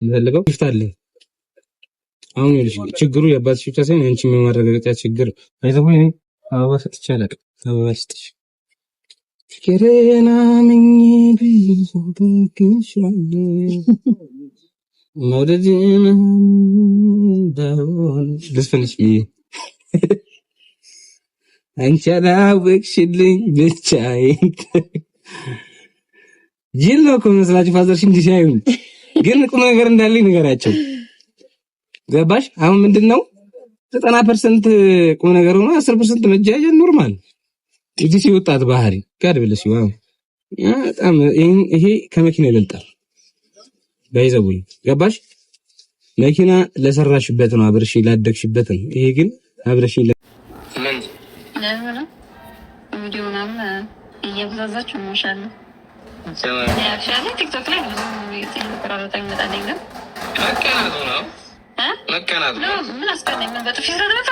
የምፈልገው ይፍታልኝ። አሁን ይልሽ ችግሩ የአባትሽ ብቻ ሳይሆን አንቺ የማረጋገጫ ችግር አይተው እኔ አበባ ሰጥቼ አላውቅም። አበባ ስጥሽ ፍቅሬና ምን ቢሆንሽ መውደድን እንዳሆን ልስፈልሽ አንቺ አላወቅሽልኝ ብቻዬን ጅል ነው እኮ መስላችሁ ፋዘርሽ እንዲህ ሲያዩኝ፣ ግን ቁም ነገር እንዳለኝ ንገራቸው። ገባሽ? አሁን ምንድነው 90% ቁም ነገር ነው፣ 10% መጃጀል ኖርማል። እዚህ ሲወጣት ባህሪ ጋር ብለሽ ይዋው በጣም ይሄ ከመኪና ይበልጣል። ባይዘውኝ ገባሽ? መኪና ለሰራሽበት ነው፣ አብረሽ ላደግሽበት ነው። ይሄ ግን አብረሽ ምን ለምን ቪዲዮ ምናምን እየበዛዛችሁ ነው ማሻአላ። ያሻለ ቲክቶክ ላይ ብዙ የተቆራረጠ ይመጣልኝ ነው። መቀናቱ ነው መቀናቱ ነው። ምን አስቀነኝ? ምን በጥፊ ረዳታ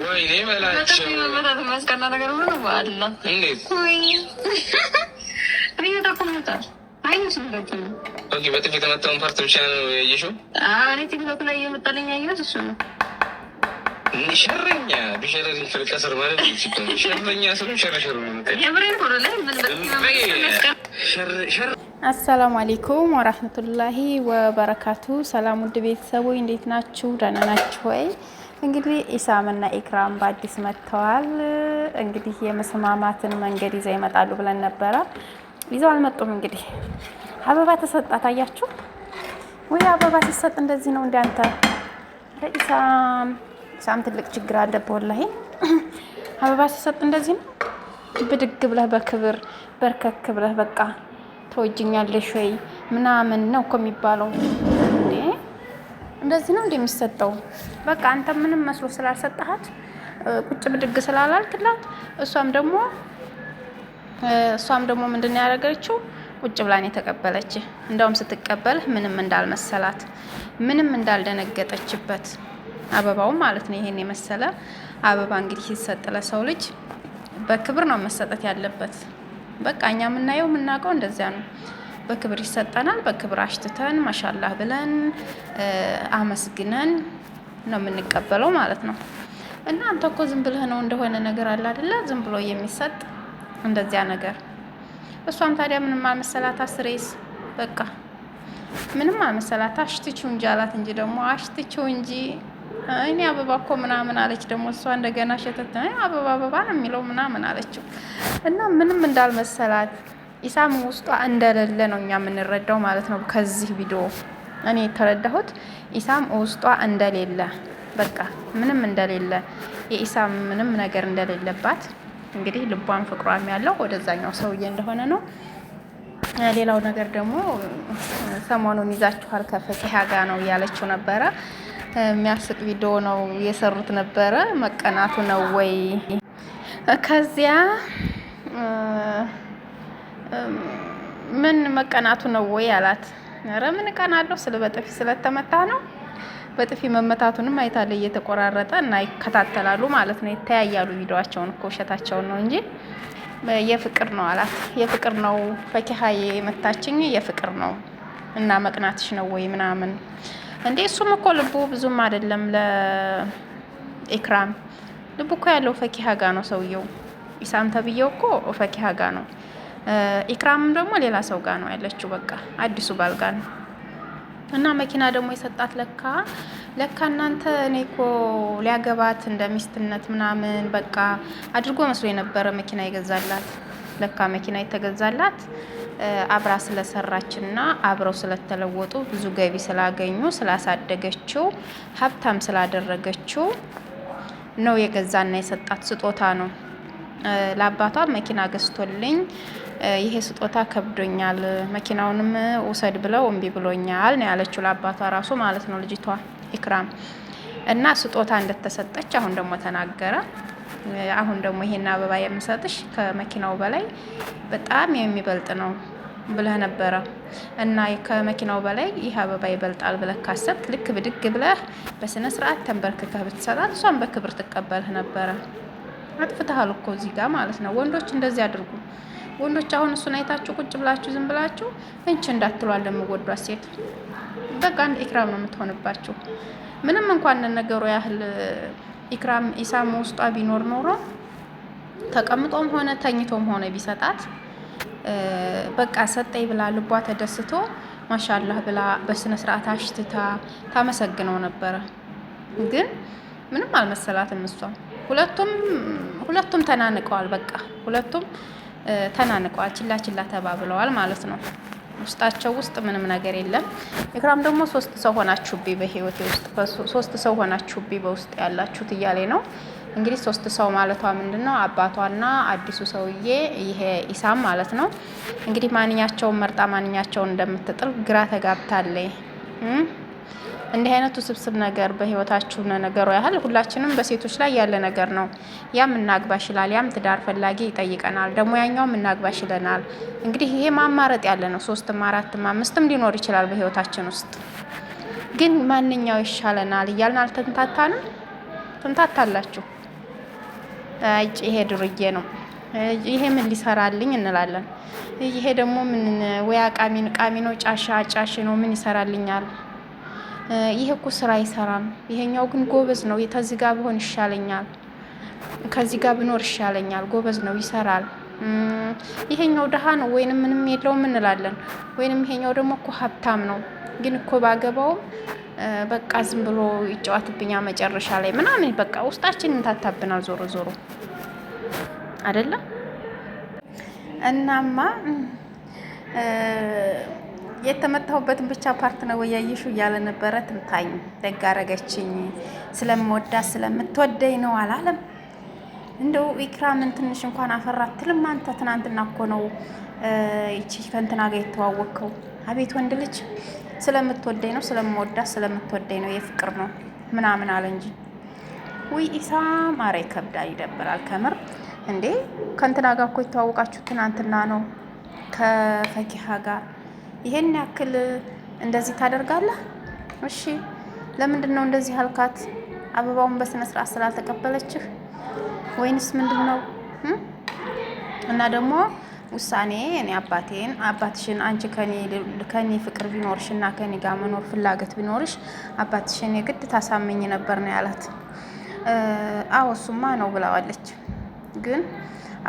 ወይኔ በላቸው በጣም የሚያስቀና ነገር ምን ነው አላ እንዴት ወይ እኔ ተቆምጣ አይመስልም ነው። ኦኬ በጥፊ የተመታውን ፓርት ብቻ ነው ያየሽው? እኔ ቲክቶክ ላይ እየመጣልኝ ያየሁት እሱ ነው። ሸረኛ ቢሸረኝ ፍልቀስር ማለት ነው። ሸረኛ ስለ ሸረሸሩ ነው። አሰላሙ አለይኩም ወራህመቱላሂ ወበረካቱ። ሰላም ውድ ቤተሰቦች እንዴት ናችሁ? ደህና ናችሁ ወይ? እንግዲህ ኢሳምና ኢክራም በአዲስ መጥተዋል። እንግዲህ የመስማማትን መንገድ ይዘው ይመጣሉ ብለን ነበረ። ይዘው አልመጡም። እንግዲህ አበባ ተሰጣት። አያችሁ ወይ? አበባ ሲሰጥ እንደዚህ ነው። እንዳንተ ኢሳም ትልቅ ችግር አለበት ወላሂ። አበባ ሲሰጥ እንደዚህ ነው። ብድግ ብለህ በክብር በርከክ ብለህ በቃ ተወጅኛለሽ ወይ ምናምን ነው እኮ የሚባለው። እንደዚህ ነው እንደሚሰጠው። በቃ አንተ ምንም መስሎ ስላልሰጣሃት ቁጭ ብድግ ስላላልክላት እሷም ደግሞ ምንድነው ያደረገችው? ቁጭ ብላን የተቀበለች። እንደውም ስትቀበልህ ምንም እንዳልመሰላት ምንም እንዳልደነገጠችበት አበባው ማለት ነው። ይሄን የመሰለ አበባ እንግዲህ ሲሰጥ ለሰው ልጅ በክብር ነው መሰጠት ያለበት። በቃ እኛ የምናውቀው እንደዚያ ነው። በክብር ይሰጠናል። በክብር አሽትተን ማሻአላህ ብለን አመስግነን ነው የምንቀበለው ማለት ነው። እና አንተ እኮ ዝም ብለህ ነው እንደሆነ ነገር አለ አይደለ? ዝም ብሎ የሚሰጥ እንደዚያ ነገር። እሷም ታዲያ ምንም አልመሰላት። አስሬስ በቃ ምንም አልመሰላት። አሽትችው እንጂ አላት እንጂ ደግሞ አሽትችው እንጂ እኔ አበባ እኮ ምናምን አለች። ደግሞ እሷ እንደገና ሸተተ አበባ ነው የሚለው ምናምን አለችው። እና ምንም እንዳልመሰላት ኢሳም ውስጧ እንደሌለ ነው እኛ የምንረዳው ማለት ነው። ከዚህ ቪዲዮ እኔ የተረዳሁት ኢሳም ውስጧ እንደሌለ፣ በቃ ምንም እንደሌለ፣ የኢሳም ምንም ነገር እንደሌለባት እንግዲህ ልቧን ፍቅሯም ያለው ወደዛኛው ሰውዬ እንደሆነ ነው። ሌላው ነገር ደግሞ ሰሞኑን ይዛችኋል ከፈቂሃ ጋር ነው እያለችው ነበረ። የሚያስቅ ቪዲዮ ነው የሰሩት ነበረ። መቀናቱ ነው ወይ? ከዚያ ምን መቀናቱ ነው ወይ አላት። ኧረ ምን ቀናለሁ ስለ በጥፊ ስለተመታ ነው። በጥፊ መመታቱንም አይታለ እየተቆራረጠ እና ይከታተላሉ ማለት ነው። ይተያያሉ። ቪዲዮአቸውን እኮ ውሸታቸውን ነው እንጂ የፍቅር ነው አላት። የፍቅር ነው ፈቂሃዬ የመታችኝ የፍቅር ነው እና መቅናትሽ ነው ወይ ምናምን እንዴ? እሱም እኮ ልቡ ብዙም አይደለም ለኢክራም። ልቡ እኮ ያለው ፈቂሃ ጋ ነው ሰውየው። ኢሳም ተብየው እኮ ፈቂሃ ጋ ነው። ኢክራምም ደግሞ ሌላ ሰው ጋ ነው ያለችው። በቃ አዲሱ ባል ጋ ነው። እና መኪና ደግሞ የሰጣት ለካ እናንተ እኔ እኮ ሊያገባት እንደ ሚስትነት ምናምን በቃ አድርጎ መስሎ የነበረ መኪና ይገዛላት። ለካ መኪና የተገዛላት አብራ ስለሰራችና አብረው ስለተለወጡ ብዙ ገቢ ስላገኙ ስላሳደገችው ሀብታም ስላደረገችው ነው የገዛና የሰጣት ስጦታ ነው። ለአባቷ መኪና ገዝቶልኝ ይሄ ስጦታ ከብዶኛል፣ መኪናውንም ውሰድ ብለው እምቢ ብሎኛል ነው ያለችው ለአባቷ ራሱ ማለት ነው ልጅቷ ኢክራም። እና ስጦታ እንደተሰጠች አሁን ደግሞ ተናገረ። አሁን ደግሞ ይሄን አበባ የምሰጥሽ ከመኪናው በላይ በጣም የሚበልጥ ነው ብለህ ነበረ እና ከመኪናው በላይ ይህ አበባ ይበልጣል ብለህ ካሰብክ ልክ ብድግ ብለህ በስነ ስርዓት ተንበርክከህ ብትሰጣት እሷን በክብር ትቀበልህ ነበረ። አጥፍተሃል እኮ እዚህ ጋር ማለት ነው። ወንዶች እንደዚህ አድርጉ። ወንዶች አሁን እሱን አይታችሁ ቁጭ ብላችሁ ዝም ብላችሁ እንቺ እንዳትሏል ለምወዷት ሴት በቃ አንድ ኢክራም ነው የምትሆንባችሁ። ምንም እንኳን ነገሩ ያህል ኢክራም ኢሳም ውስጧ ቢኖር ኖሮ ተቀምጦም ሆነ ተኝቶም ሆነ ቢሰጣት በቃ ሰጠኝ ብላ ልቧ ተደስቶ ማሻአላህ ብላ በስነ ስርዓት አሽትታ ታመሰግነው ነበረ። ግን ምንም አልመሰላትም እሷ። ሁለቱም ተናንቀዋል። በቃ ሁለቱም ተናንቀዋል። ችላ ችላ ተባብለዋል ማለት ነው። ውስጣቸው ውስጥ ምንም ነገር የለም። ኢክራም ደግሞ 3 ሰው ሆናችሁብኝ በህይወቴ ውስጥ 3 ሰው ሆናችሁብኝ በውስጥ ያላችሁት እያለ ነው እንግዲህ 3 ሰው ማለቷ ምንድነው? አባቷና አዲሱ ሰውዬ ይሄ ኢሳም ማለት ነው። እንግዲህ ማንኛቸውን መርጣ ማንኛቸውን እንደምትጥል ግራ ተጋብታለች። እንዲህ አይነቱ ስብስብ ነገር በህይወታችሁ ነገሩ ያህል ሁላችንም በሴቶች ላይ ያለ ነገር ነው። ያም እናግባሽ ይላል፣ ያም ትዳር ፈላጊ ይጠይቀናል፣ ደግሞ ያኛውም እናግባሽ ይለናል። እንግዲህ ይሄ ማማረጥ ያለ ነው። 3ም 4ም 5ም ሊኖር ይችላል በህይወታችን ውስጥ። ግን ማንኛው ይሻለናል እያልን አልተንታታንም? ትንታታላችሁ። ይሄ ድርዬ ነው፣ ይሄ ምን ሊሰራልኝ እንላለን። ይሄ ደግሞ ምን ወይ ቃሚ ነው፣ ጫሽ ነው፣ ምን ይሰራልኛል? ይሄ እኮ ስራ አይሰራም። ይሄኛው ግን ጎበዝ ነው፣ ከዚህ ጋር ቢሆን ይሻለኛል፣ ከዚህ ጋር ቢኖር ይሻለኛል፣ ጎበዝ ነው፣ ይሰራል። ይሄኛው ደሃ ነው ወይንም ምንም የለውም እንላለን። ወይንም ይሄኛው ደግሞ እኮ ሀብታም ነው፣ ግን እኮ ባገባውም በቃ ዝም ብሎ ይጫወትብኛ መጨረሻ ላይ ምናምን በቃ ውስጣችን እንታታብናል። ዞሮ ዞሮ አይደለም። እናማ የተመታሁበትን ብቻ ፓርት ነው ወያየሹ እያለ ነበረ። ትምታኝ ደጋረገችኝ ስለምወዳት ስለምትወደኝ ነው አላለም። እንደው ኢክራምን ትንሽ እንኳን አፈራት ትልም። አንተ ትናንትና እኮ ነው ይቺ ከእንትና ጋር የተዋወቅከው። አቤት ወንድ ልጅ ስለምትወደኝ ነው ስለምወዳት ስለምትወደኝ ነው የፍቅር ነው ምናምን አለ እንጂ ውይ ኢሳም ኧረ ይከብዳል፣ ይደብራል ከምር። እንዴ ከእንትና ጋር እኮ የተዋወቃችሁ ትናንትና ነው ከፈኪሃ ጋር። ይሄን ያክል እንደዚህ ታደርጋለህ? እሺ ለምንድን ነው እንደዚህ አልካት? አበባውን በስነ ስርዓት ስላልተቀበለችህ ወይንስ ምንድን ነው? እና ደግሞ ውሳኔ እኔ አባትሽን አንቺ ከኔ ፍቅር ቢኖርሽ እና ከኔ ጋር መኖር ፍላጎት ቢኖርሽ አባትሽን የግድ ታሳመኝ ነበር ነው ያላት። አዎ እሱማ ነው ብላዋለች። ግን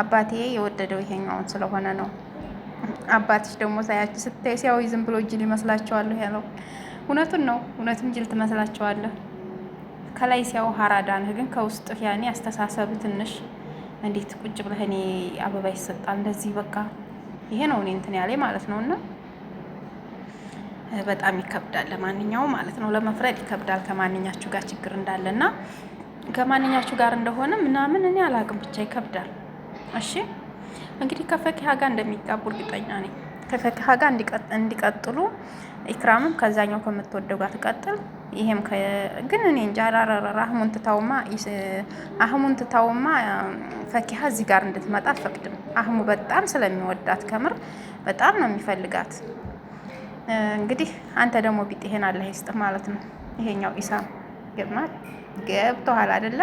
አባቴ የወደደው ይሄኛውን ስለሆነ ነው። አባትሽ ደግሞ ሳያችሁ ስታይ ሲያው ዝም ብሎ ጅል ይመስላችኋለሁ ያለው እውነቱን ነው። እውነትም ጅል ትመስላችኋለህ። ከላይ ሲያው ሀራዳንህ፣ ግን ከውስጥ ያኔ አስተሳሰብ ትንሽ እንዴት ቁጭ ብለህ እኔ አበባ ይሰጣል እንደዚህ በቃ ይሄ ነው እኔ እንትን ያለ ማለት ነው። እና በጣም ይከብዳል። ለማንኛውም ማለት ነው ለመፍረድ ይከብዳል። ከማንኛችሁ ጋር ችግር እንዳለና ከማንኛችሁ ጋር እንደሆነ ምናምን እኔ አላቅም፣ ብቻ ይከብዳል። እሺ እንግዲህ ከፈኪሃ ጋር እንደሚጋቡ እርግጠኛ ነኝ። ከፈኪሃ ጋር እንዲቀጥሉ ኢክራምም ከዛኛው ከምትወደው ጋር ትቀጥል። ይሄም ግን እኔ እንጃ አህሙን ትታውማ ፈኪሃ እዚህ ጋር እንድትመጣ አልፈቅድም። አህሙ በጣም ስለሚወዳት ከምር በጣም ነው የሚፈልጋት። እንግዲህ አንተ ደግሞ ቢጤህን አላህ ይስጥ ማለት ነው። ይሄኛው ኢሳም ገብቶሃል አይደለ?